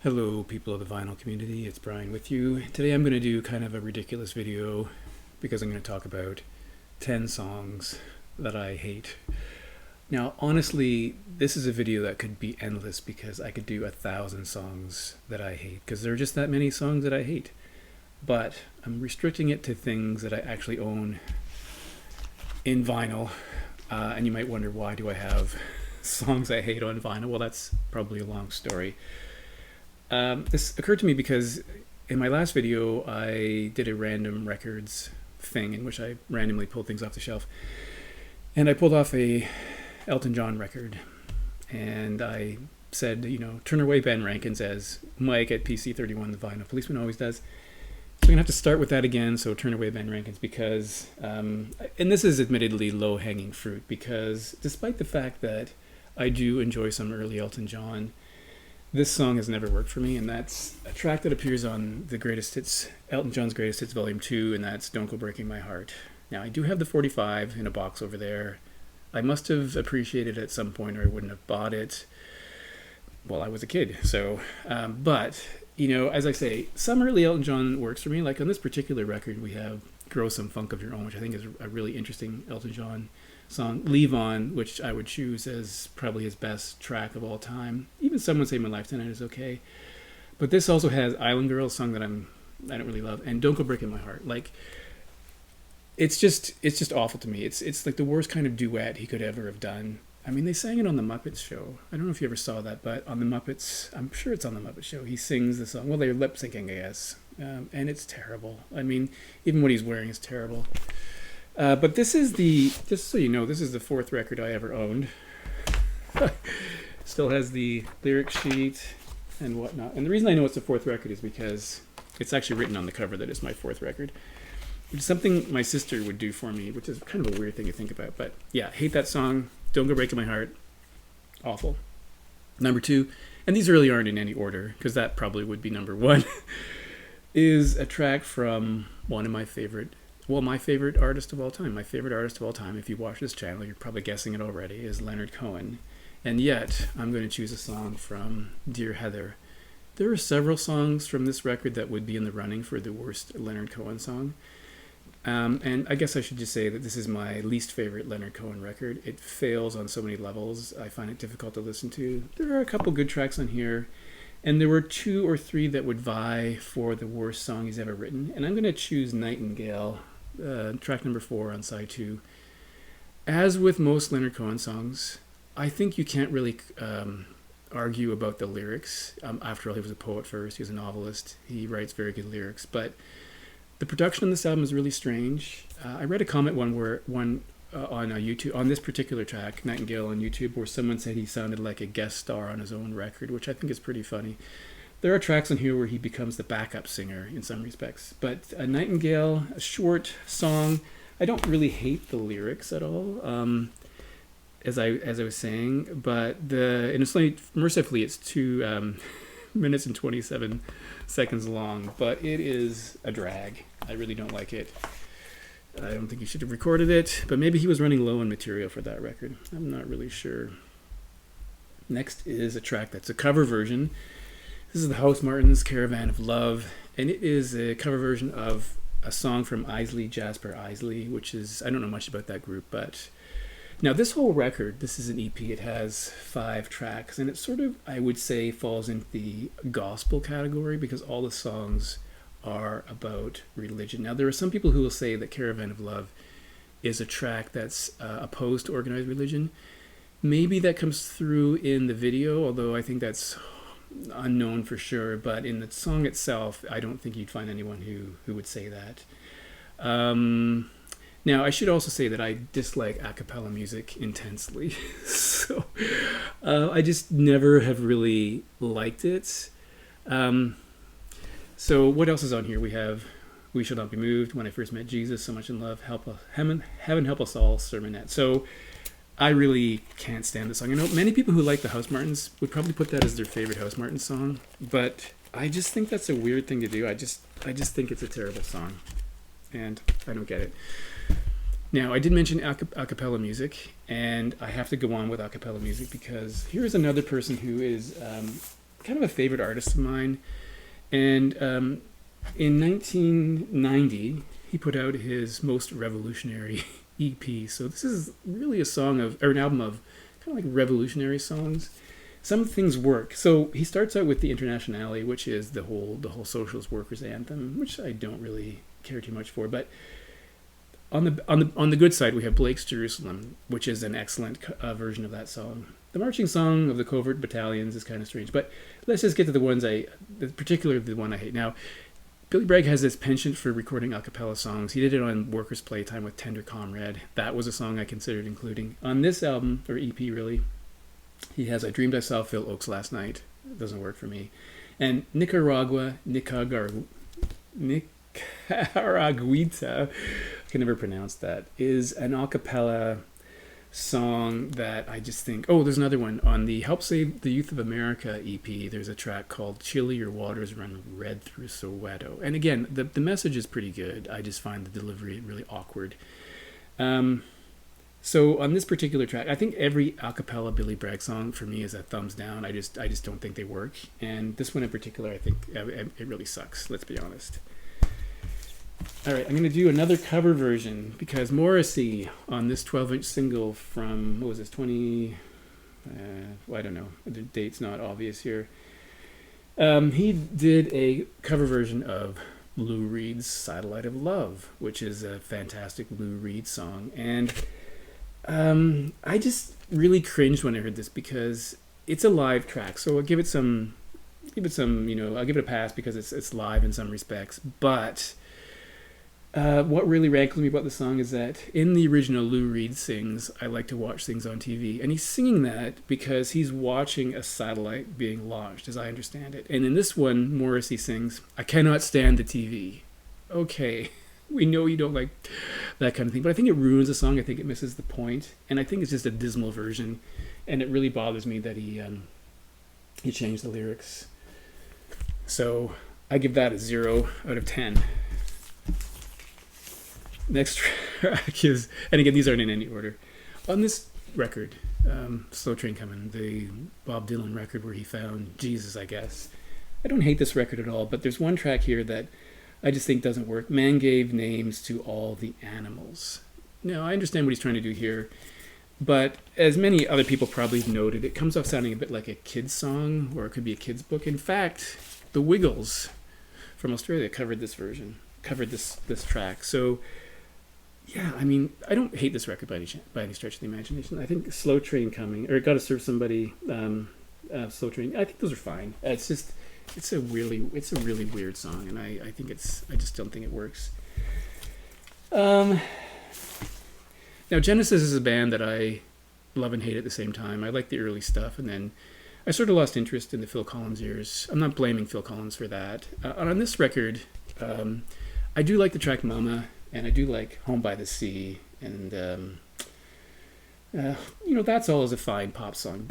Hello, people of the vinyl community. It's Brian with you. Today I'm going to do kind of a ridiculous video because I'm going to talk about 10 songs that I hate. Now, honestly, this is a video that could be endless because I could do 1,000 songs that I hate because there are just that many songs that I hate. But I'm restricting it to things that I actually own in vinyl. And you might wonder, why do I have songs I hate on vinyl? Well, that's probably a long story. This occurred to me because in my last video I did a random records thing in which I randomly pulled things off the shelf, and I pulled off a Elton John record, and I said, turn away Ben Rankins as Mike at PC31 the Vinyl Policeman always does. So I'm gonna have to start with that again. So turn away Ben Rankins because and this is admittedly low-hanging fruit, because despite the fact that I do enjoy some early Elton John, this song has never worked for me, and that's a track that appears on the Greatest Hits, Elton John's Greatest Hits Volume 2, and that's Don't Go Breaking My Heart. Now, I do have the 45 in a box over there. I must have appreciated it at some point, or I wouldn't have bought it. Well, I was a kid, so, but, as I say, some early Elton John works for me. Like on this particular record, we have Grow Some Funk of Your Own, which I think is a really interesting Elton John song. Leave On, which I would choose as probably his best track of all time. Even some would say My Life Tonight is okay. But this also has Island Girl, a song that I don't really love, and Don't Go Breaking My Heart. Like, it's just awful to me. It's like the worst kind of duet he could ever have done. I mean, they sang it on the Muppets show. I don't know if you ever saw that, but on the Muppets, I'm sure it's on the Muppet show, he sings the song. Well, they're lip syncing, I guess. And it's terrible. I mean, even what he's wearing is terrible. But this is just so you know, this is the fourth record I ever owned. Still has the lyric sheet and whatnot. And the reason I know it's the fourth record is because it's actually written on the cover that it's my fourth record, which is something my sister would do for me, which is kind of a weird thing to think about. But yeah, hate that song. Don't Go Breaking My Heart. Awful. Number 2, and these really aren't in any order because that probably would be number 1, is a track from one of my favorite artist of all time. My favorite artist of all time, if you watch this channel, you're probably guessing it already, is Leonard Cohen. And yet, I'm going to choose a song from Dear Heather. There are several songs from this record that would be in the running for the worst Leonard Cohen song. And I guess I should just say that this is my least favorite Leonard Cohen record. It fails on so many levels. I find it difficult to listen to. There are a couple good tracks on here, and there were 2 or 3 that would vie for the worst song he's ever written. And I'm going to choose Nightingale, track number 4 on side 2. As with most Leonard Cohen songs, I think you can't really argue about the lyrics. After all, he was a poet first. He was a novelist. He writes very good lyrics. But the production on this album is really strange. I read a comment on YouTube on this particular track, Nightingale, on YouTube, where someone said he sounded like a guest star on his own record, which I think is pretty funny. There are tracks on here where he becomes the backup singer in some respects. But Nightingale, a short song. I don't really hate the lyrics at all, as I was saying. But and it's only, mercifully, it's 2 minutes and 27 seconds long. But it is a drag. I really don't like it. I don't think he should have recorded it. But maybe he was running low on material for that record. I'm not really sure. Next is a track that's a cover version. This is the Housemartins' Caravan of Love, and it is a cover version of a song from Isley Jasper Isley, which is, I don't know much about that group, but now this whole record, this is an EP, it has 5 tracks, and it sort of, I would say, falls into the gospel category because all the songs are about religion. Now, there are some people who will say that Caravan of Love is a track that's opposed to organized religion. Maybe that comes through in the video, although I think that's unknown for sure, but in the song itself, I don't think you'd find anyone who would say that. Now, I should also say that I dislike a cappella music intensely, so I just never have really liked it. So what else is on here? We have We Shall Not Be Moved, When I First Met Jesus, So Much in Love, Heaven Help Us All, Sermonette. So I really can't stand this song. I know many people who like the Housemartins would probably put that as their favorite Housemartins song, but I just think that's a weird thing to do. I just think it's a terrible song, and I don't get it. Now, I did mention a cappella music, and I have to go on with a cappella music because here's another person who is kind of a favorite artist of mine. And in 1990, he put out his most revolutionary EP. So this is really a song of, or an album of, kind of like revolutionary songs. Some things work. So he starts out with the Internationale, which is the whole socialist workers anthem, which I don't really care too much for. But on the good side, we have Blake's Jerusalem, which is an excellent version of that song. The marching song of the Covert Battalions is kind of strange, but let's just get to the ones particularly the one I hate. Now, Billy Bragg has this penchant for recording a cappella songs. He did it on Workers' Playtime with Tender Comrade. That was a song I considered including. On this album, or EP really, he has I Dreamed I Saw Phil Oakes Last Night. It doesn't work for me. And Nicaragüita, I can never pronounce that, is an a cappella song that I just think, oh, there's another one. On the Help Save the Youth of America EP, there's a track called Chile Your Waters Run Red Through Soweto. And again, the message is pretty good. I just find the delivery really awkward. So on this particular track, I think every a cappella Billy Bragg song for me is a thumbs down. I just don't think they work. And this one in particular, I think it really sucks, let's be honest. All right, I'm going to do another cover version because Morrissey on this 12-inch single from, what was this, I don't know, the date's not obvious here. He did a cover version of Lou Reed's Satellite of Love, which is a fantastic Lou Reed song. And I just really cringed when I heard this because it's a live track. So I'll give it some, I'll give it a pass because it's live in some respects. But what really rankles me about the song is that in the original Lou Reed sings, I like to watch things on TV. And he's singing that because he's watching a satellite being launched, as I understand it. And in this one, Morrissey sings, I cannot stand the TV. Okay, we know you don't like that kind of thing. But I think it ruins the song. I think it misses the point. And I think it's just a dismal version. And it really bothers me that he changed the lyrics. So I give that a 0 out of 10. Next track is, and again, these aren't in any order. On this record, Slow Train Coming, the Bob Dylan record where he found Jesus, I guess. I don't hate this record at all, but there's one track here that I just think doesn't work. Man gave names to all the animals. Now, I understand what he's trying to do here, but as many other people probably have noted, it comes off sounding a bit like a kid's song, or it could be a kid's book. In fact, the Wiggles from Australia covered this track. So, yeah, I mean, I don't hate this record by any stretch of the imagination. I think Slow Train Coming, or Gotta Serve Somebody, Slow Train, I think those are fine. It's a really weird song, and I just don't think it works. Now, Genesis is a band that I love and hate at the same time. I like the early stuff, and then I sort of lost interest in the Phil Collins years. I'm not blaming Phil Collins for that. And on this record, I do like the track Mama, and I do like Home by the Sea, and That's All is a fine pop song.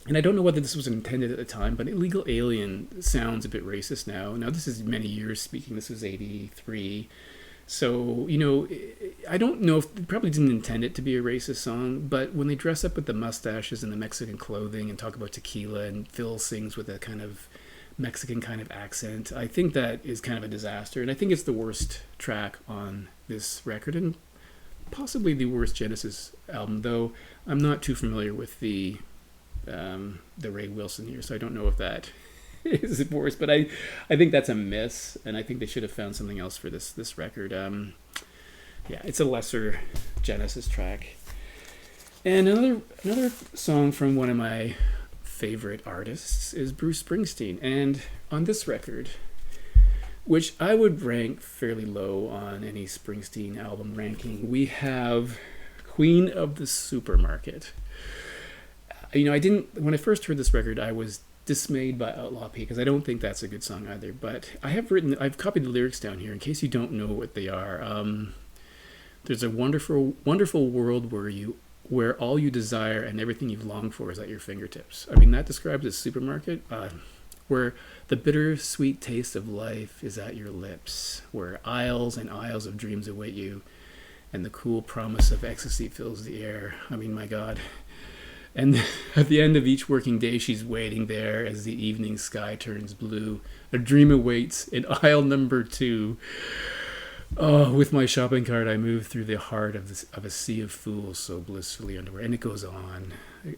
And I don't know whether this was intended at the time, but Illegal Alien sounds a bit racist now. Now this is many years speaking. This was 83. So, I don't know if they probably didn't intend it to be a racist song, but when they dress up with the mustaches and the Mexican clothing and talk about tequila, and Phil sings with a kind of Mexican kind of accent, I think that is kind of a disaster. And I think it's the worst track on this record, and possibly the worst Genesis album, though I'm not too familiar with the Ray Wilson year, so I don't know if that is worse, but I think that's a miss, and I think they should have found something else for this record. It's a lesser Genesis track. And another song from one of my favorite artists is Bruce Springsteen, and on this record, which I would rank fairly low on any Springsteen album ranking, we have Queen of the Supermarket. When I first heard this record, I was dismayed by Outlaw P, because I don't think that's a good song either, but I've copied the lyrics down here in case you don't know what they are. There's a wonderful, wonderful world where all you desire and everything you've longed for is at your fingertips. I mean, that describes a supermarket, where the bitter-sweet taste of life is at your lips, where aisles and aisles of dreams await you, and the cool promise of ecstasy fills the air. I mean, my God. And at the end of each working day, she's waiting there as the evening sky turns blue. A dream awaits in aisle number 2. Oh, with my shopping cart, I move through the heart of, of a sea of fools so blissfully underwear. And it goes on.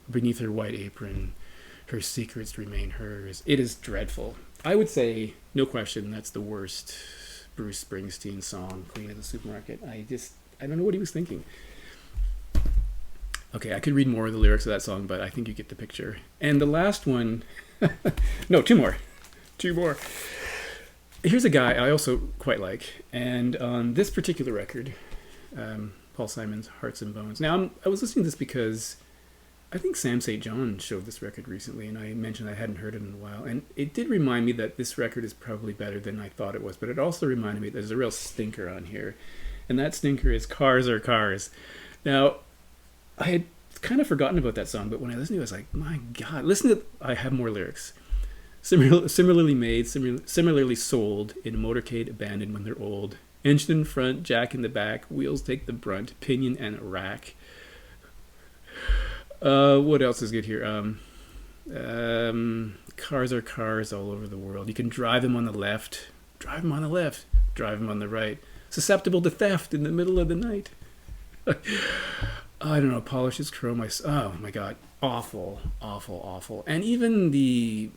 Beneath her white apron, her secrets remain hers. It is dreadful. I would say, no question, that's the worst Bruce Springsteen song, Queen of the Supermarket. I don't know what he was thinking. Okay, I could read more of the lyrics of that song, but I think you get the picture. And the last one, no, two more. Two more. Here's a guy I also quite like. And on this particular record, Paul Simon's Hearts and Bones. Now, I was listening to this because I think Sam St. John showed this record recently, and I mentioned I hadn't heard it in a while. And it did remind me that this record is probably better than I thought it was, but it also reminded me there's a real stinker on here. And that stinker is Cars Are Cars. Now, I had kind of forgotten about that song, but when I listened to it, I was like, my God, listen to, I have more lyrics. Similarly made, similarly sold, in a motorcade abandoned when they're old. Engine in front, jack in the back, wheels take the brunt, pinion and a rack. What else is good here? Cars are cars all over the world. You can drive them on the left, drive them on the left, drive them on the right. Susceptible to theft in the middle of the night. I don't know, polishes chrome. Oh my God, awful, awful, awful. And even the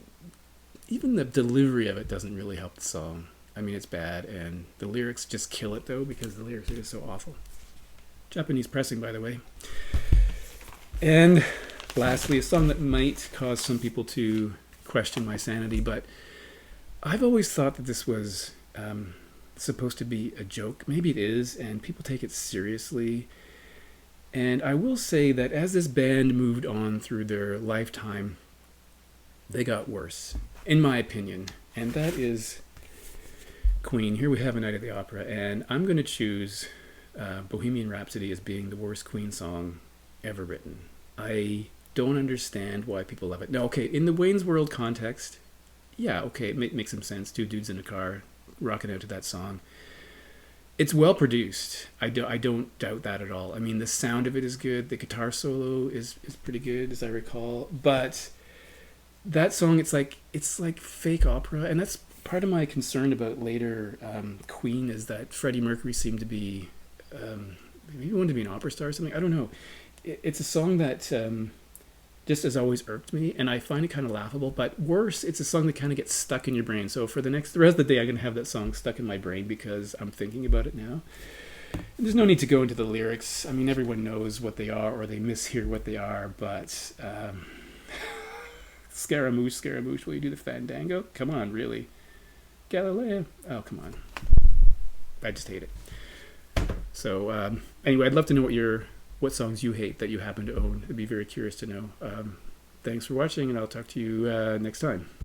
delivery of it doesn't really help the song. I mean, it's bad, and the lyrics just kill it though, because the lyrics are just so awful. Japanese pressing, by the way. And lastly, a song that might cause some people to question my sanity, but I've always thought that this was supposed to be a joke. Maybe it is, and people take it seriously. And I will say that as this band moved on through their lifetime, they got worse, in my opinion. And that is Queen. Here we have A Night at the Opera, and I'm going to choose Bohemian Rhapsody as being the worst Queen song ever written. I don't understand why people love it. Now, okay, in the Wayne's World context, yeah, okay, it makes some sense. Two dudes in a car rocking out to that song. It's well produced. I don't doubt that at all. I mean, the sound of it is good. The guitar solo is pretty good, as I recall. But that song, it's like fake opera, and that's part of my concern about later Queen, is that Freddie Mercury seemed to be maybe he wanted to be an opera star or something. I don't know. It's a song that just has always irked me, and I find it kind of laughable. But worse, it's a song that kind of gets stuck in your brain. So for the rest of the day, I'm gonna have that song stuck in my brain because I'm thinking about it now. And there's no need to go into the lyrics. I mean, everyone knows what they are, or they mishear what they are. But Scaramouche, Scaramouche, will you do the fandango? Come on, really? Galileo? Oh, come on. I just hate it. So anyway, I'd love to know what songs you hate that you happen to own. I'd be very curious to know. Thanks for watching, and I'll talk to you next time.